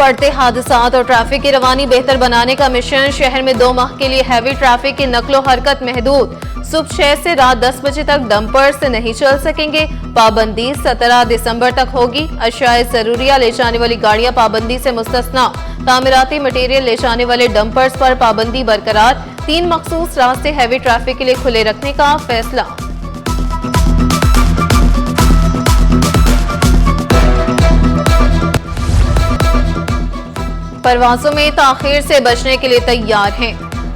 बढ़ते हादसात और ट्रैफिक की रवानी बेहतर बनाने का मिशन। शहर में 2 माह के लिए हैवी ट्रैफिक की नकलो हरकत महदूद। सुबह 6 से रात 10 बजे तक डंपर्स नहीं चल सकेंगे। पाबंदी 17 दिसंबर तक होगी। अशाए जरूरिया ले जाने वाली गाड़ियां पाबंदी से मुस्तस्ना। तामीराती मटेरियल ले जाने वाले डंपर्स पर पाबंदी बरकरार। 3 मखसूस रास्ते हैवी ट्रैफिक के लिए खुले रखने का फैसला। परवाजों में ताखीर से बचने के लिए तैयार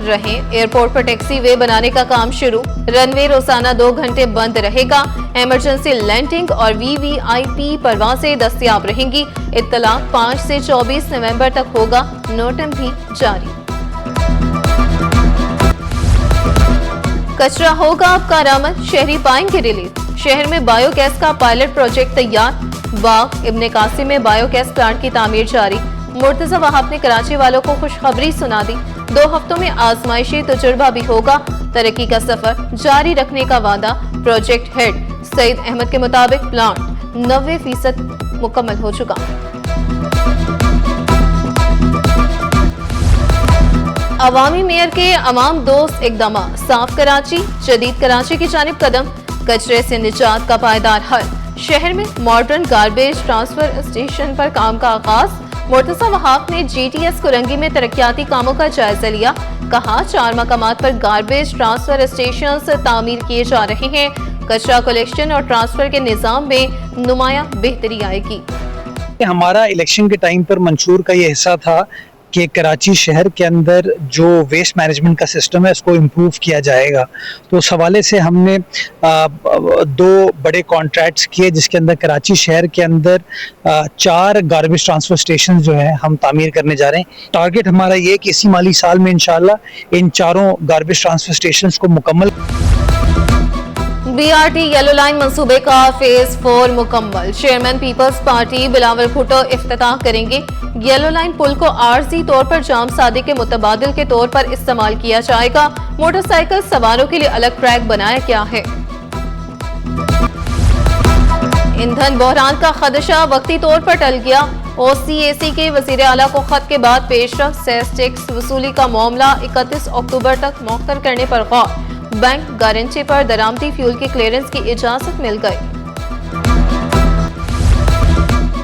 रहें। एयरपोर्ट पर टैक्सी वे बनाने का काम शुरू। रनवे रोजाना 2 घंटे बंद रहेगा। इमरजेंसी लैंडिंग और वीवीआईपी परवाजें दस्तयाब रहेंगी। इत्तलाक 5 से 24 नवंबर तक होगा। नोटिस भी जारी। कचरा होगा अब कारामद, शहरी पाएंगे रिलीफ। शहर में बायोगैस का पायलट प्रोजेक्ट तैयार। बाग इब्ने कासिम में बायोगैस प्लांट की तामीर जारी। मुर्तजा वहाब ने कराची वालों को खुशखबरी सुना दी। 2 हफ्तों में आजमाइशी तजुर्बा भी होगा। तरक्की का सफर जारी रखने का वादा। प्रोजेक्ट हेड सईद अहमद के मुताबिक प्लांट 90% मुकम्मल हो चुका। अवामी मेयर के अवाम दोस्त इकदाम। साफ कराची, जदीद कराची की जानिब कदम। कचरे से निजात का पायदार हल। शहर में मॉडर्न गार्बेज ट्रांसफर स्टेशन पर काम का आगाज। मुर्तजा वहाब ने GTS कुरंगी में तरक्याती कामों का जायजा लिया। कहा 4 मकामात पर गार्बेज ट्रांसफर स्टेशन तामीर किए जा रहे हैं। कचरा कलेक्शन और ट्रांसफर के निजाम में नुमाया बेहतरी आएगी। हमारा इलेक्शन के टाइम पर मंशूर का ये हिस्सा था कि कराची शहर के अंदर जो वेस्ट मैनेजमेंट का सिस्टम है उसको इम्प्रूव किया जाएगा। तो उस हवाले से हमने 2 बड़े कॉन्ट्रैक्ट्स किए, जिसके अंदर कराची शहर के अंदर 4 गार्बेज ट्रांसफर स्टेशन जो है हम तामीर करने जा रहे हैं। टारगेट हमारा ये कि इसी माली साल में इंशाल्लाह इन 4 गार्बेज ट्रांसफर स्टेशन को मुकम्मल। BRT येलो लाइन मंसूबे का फेज 4 मुकम्मल। चेयरमैन पीपल्स पार्टी बिलावल भुट्टो इफ्तिताह करेंगे। येलो लाइन पुल को आर्जी तौर पर जाम सादी के मुतबादिल के तौर पर इस्तेमाल किया जाएगा। मोटरसाइकिल सवारों के लिए अलग ट्रैक बनाया गया है। ईंधन बहरान का खदशा वक्ती तौर पर टल गया। OCAC के वजीर आला को खत के बाद पेशरफ। सेस टैक्स वसूली का मामला 31 अक्टूबर तक मौखर करने पर गौर। बैंक गारंटी पर दरामदी फ्यूल की क्लियरेंस की इजाजत मिल गई।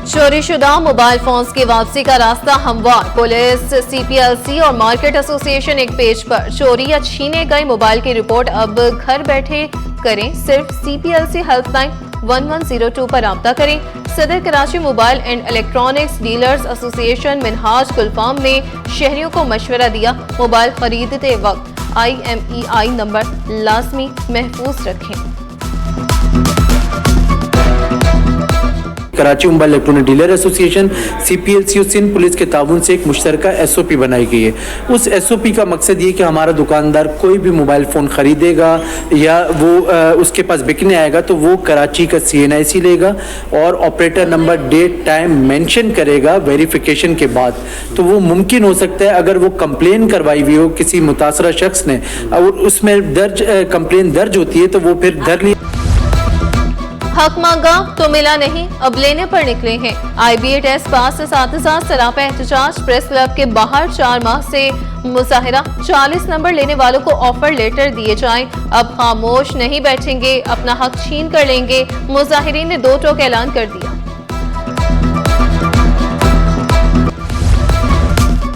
चोरी शुदा मोबाइल फोन्स की वापसी का रास्ता हमवार। पुलिस, CPLC और मार्केट एसोसिएशन एक पेज पर। चोरी या छीने गए मोबाइल की रिपोर्ट अब घर बैठे करें। सिर्फ CPLC हेल्पलाइन 1102 पर राब्ता करें। Saddar Karachi mobile and electronics dealers association Minhaj Gulfam ने शहरियों को मशवरा दिया, मोबाइल खरीदते वक्त IMEI नंबर लाजमी महफूज रखें। Karachi mobile electronic dealer association CPLC और सिंध पुलिस के ताउन से एक मुश्तरका SOP बनाई गई है। उस SOP का मकसद ये कि हमारा दुकानदार कोई भी मोबाइल फ़ोन ख़रीदेगा या वो उसके पास बिकने आएगा तो वो कराची का CNIC लेगा और operator number, date, time mention करेगा वेरिफिकेशन के बाद। तो वो मुमकिन हो सकता है अगर वो कंप्लेन करवाई हुई हो किसी मुतासरा शख्स ने और उसमें कंप्लेन दर्ज होती है तो वो फिर धर लिया। हक मांगा तो मिला नहीं, अब लेने पर निकले हैं। IBA टेस्ट पास साथ सरापा एहतजाज। प्रेस क्लब के बाहर 4 माह से मुजाहिरा। 40 नंबर लेने वालों को ऑफर लेटर दिए जाएं। अब खामोश नहीं बैठेंगे, अपना हक छीन कर लेंगे। मुजाहिरीन ने 2 टोक ऐलान कर दिया।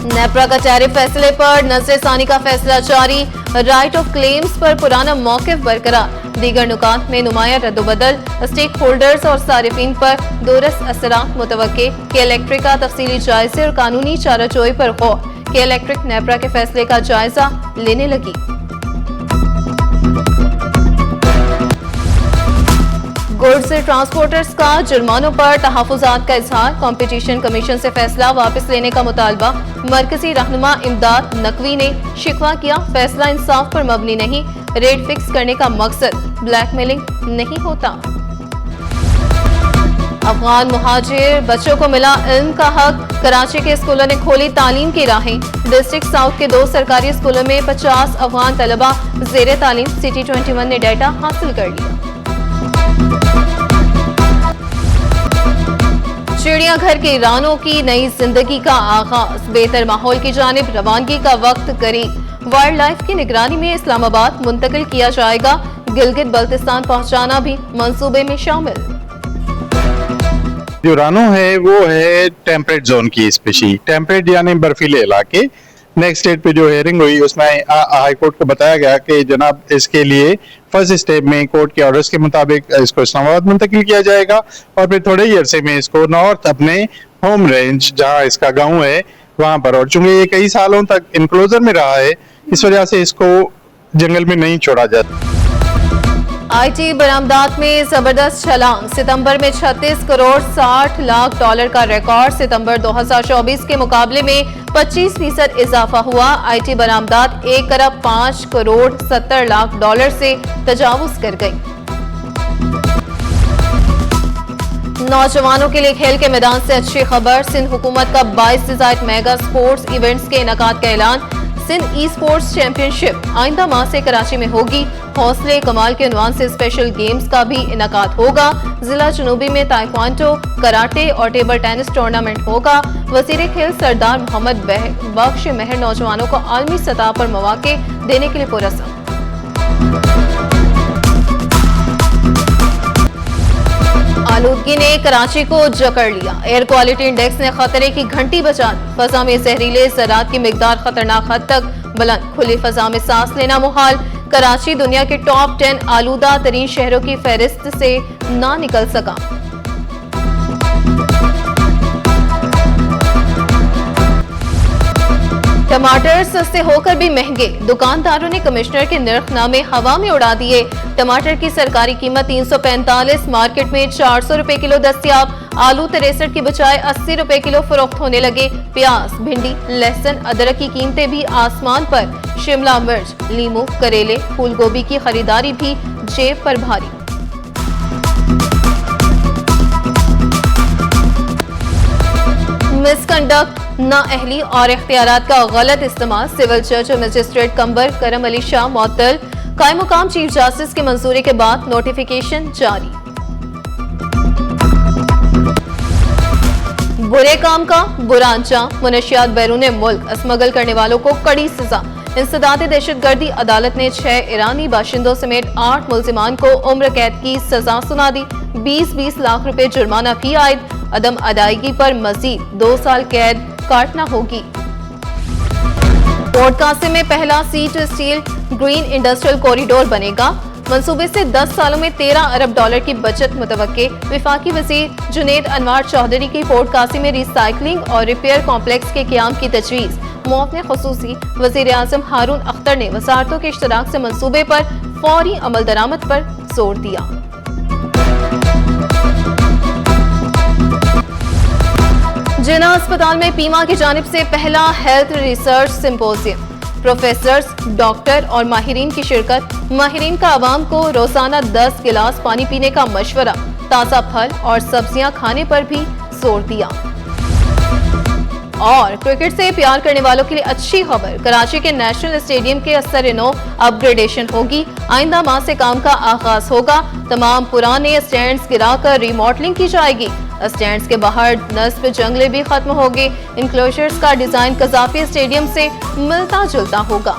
नेपरा का टैरिफ फैसले पर नजरसानी का फैसला जारी। राइट ऑफ क्लेम्स पर पुराना मौकिफ बरकरार। दीगर नुकात में नुमाया रद्दोबदल। स्टेक होल्डर्स और सारिफीन पर दोरस असरात मुतवक्के। के इलेक्ट्रिक का तफसीली जायजे और कानूनी चाराजोई पर गौर। के इलेक्ट्रिक नेपरा के फैसले का जायजा लेने लगी। गुड्स ट्रांसपोर्टर्स का जुर्मानों पर तहफुजात का इजहार। कंपटीशन कमीशन से फैसला वापस लेने का मुतालबा। मरकजी रहनुमा इमदाद नकवी ने शिकवा किया, फैसला इंसाफ पर मबनी नहीं, रेट फिक्स करने का मकसद ब्लैकमेलिंग नहीं होता। अफगान मुहाजिर बच्चों को मिला इल्म का हक। कराची के स्कूलों ने खोली तालीम की राहें। डिस्ट्रिक्ट साउथ के 2 सरकारी स्कूलों में 50 अफगान तलबा ज़ेरे तालीम। सिटी 21 ने डाटा हासिल कर लिया। चिड़ियाघर के रानों की नई जिंदगी का आगाज, बेहतर माहौल की जानिब रवानगी का वक्त करीब। वाइल्ड लाइफ की निगरानी में इस्लामाबाद मुंतकिल किया जाएगा, गिलगित बल्तिस्तान पहुंचाना भी मंसूबे में शामिल। जो रानो है वो है टेम्परेट जोन की स्पीशी, टेम्परेट यानी बर्फीले इलाके। नेक्स्ट स्टेट पे जो हियरिंग हुई उसमें हाई कोर्ट को बताया गया कि जनाब इसके लिए फर्स्ट स्टेप में कोर्ट के ऑर्डर्स के मुताबिक इसको इस्लामाबाद मुंतकिल किया जाएगा और फिर थोड़े ही अरसे में इसको नॉर्थ अपने होम रेंज जहां इसका गांव है वहां पर, और चूंकि ये कई सालों तक इनक्लोजर में रहा है इस वजह से इसको जंगल में नहीं छोड़ा जाता। आईटी बरामदात में जबरदस्त छलांग, सितंबर में 36 करोड़ 60 लाख डॉलर का रिकॉर्ड, सितंबर 2024 के मुकाबले में 25% इजाफा हुआ। आईटी बरामदात 1 अरब 5 करोड़ 70 लाख डॉलर से तजावुज कर गई। नौजवानों के लिए खेल के मैदान से अच्छी खबर, सिंध हुकूमत का 22 से ज़ायद मेगा स्पोर्ट्स इवेंट्स के इनेकाद का ऐलान। सिंध ई स्पोर्ट्स चैंपियनशिप आइंदा माह से कराची में होगी। हौसले कमाल के उन्वान से स्पेशल गेम्स का भी इनेकाद होगा। जिला जनूबी में ताइक्वांडो, कराटे और टेबल टेनिस टूर्नामेंट होगा। वजीर खेल सरदार मोहम्मद बख्श मेहर नौजवानों को आलमी सतह पर मौके देने के लिए पुरस्कार। आलूदगी ने कराची को जकड़ लिया, एयर क्वालिटी इंडेक्स ने खतरे की घंटी बजा दी। फजा में जहरीले ज़रात की मिकदार खतरनाक हद तक बुलंद, खुली फजा में सांस लेना मुहाल। कराची दुनिया के टॉप 10 आलूदा तरीन शहरों की फहरिस्त से ना निकल सका। टमाटर सस्ते होकर भी महंगे, दुकानदारों ने कमिश्नर के निर्खनामे हवा में उड़ा दिए। टमाटर की सरकारी कीमत 345, मार्केट में 400 रुपए किलो दस्तयाब। आलू 63 की बजाय 80 रुपए किलो फरोख्त होने लगे। प्याज, भिंडी, लहसुन, अदरक की कीमतें भी आसमान पर। शिमला मिर्च, लीमू, करेले, फूल गोभी की खरीदारी भी जेब पर भारी। मिसकंडक्ट, नाअहली और इख्तियारात का गलत इस्तेमाल, सिविल जज और मजिस्ट्रेट कंबर करम अली शाह मुअत्तल। कायम मुकाम चीफ जस्टिस की मंजूरी के बाद नोटिफिकेशन जारी। बुरे काम का बुरा अंजाम, मुनशियात बैरून मुल्क स्मगल करने वालों को कड़ी सजा। इंसदाद दहशतगर्दी अदालत ने 6 ईरानी बाशिंदों समेत 8 मुल्जिमान को उम्र कैद की सजा सुना दी। 20-20 लाख रुपए जुर्माना भी आयद। अदम अदायगी पर मजीद 2 साल कैद काटना होगी। पोर्ट कासिम में पहला sea to steel green industrial corridor बनेगा। मंसूबे से 10 सालों में 13 अरब डॉलर की बचत मुतवक्के। विफाकी वजीर जुनेद अनवार चौधरी की पोर्ट कासिम में रिसाइकलिंग और रिपेयर कॉम्प्लेक्स के क़याम की तजवीज़। मुआवने खुसूसी वज़ीर आज़म हारून अख्तर ने वज़ारतों के इश्तराक से मंसूबे पर फौरी अमल दरामद पर जोर दिया। जिना अस्पताल में पीमा की जानिब से पहला health research symposium, professors, doctor और माहिरीन की शिरकत। माहिरीन का आवाम को रोजाना 10 गिलास पानी पीने का मशवरा, ताज़ा फल और सब्जियां खाने पर भी जोर दिया। और क्रिकेट से प्यार करने वालों के लिए अच्छी खबर, कराची के नेशनल स्टेडियम के असर-ए-नौ अपग्रेडेशन होगी। आइंदा माह से काम का आगाज होगा। तमाम पुराने स्टैंड्स गिराकर रिमॉडलिंग की जाएगी। स्टैंड्स के बाहर नस्ब जंगले भी खत्म होंगे। इनक्लोजर्स का डिजाइन कजाफी स्टेडियम से मिलता जुलता होगा।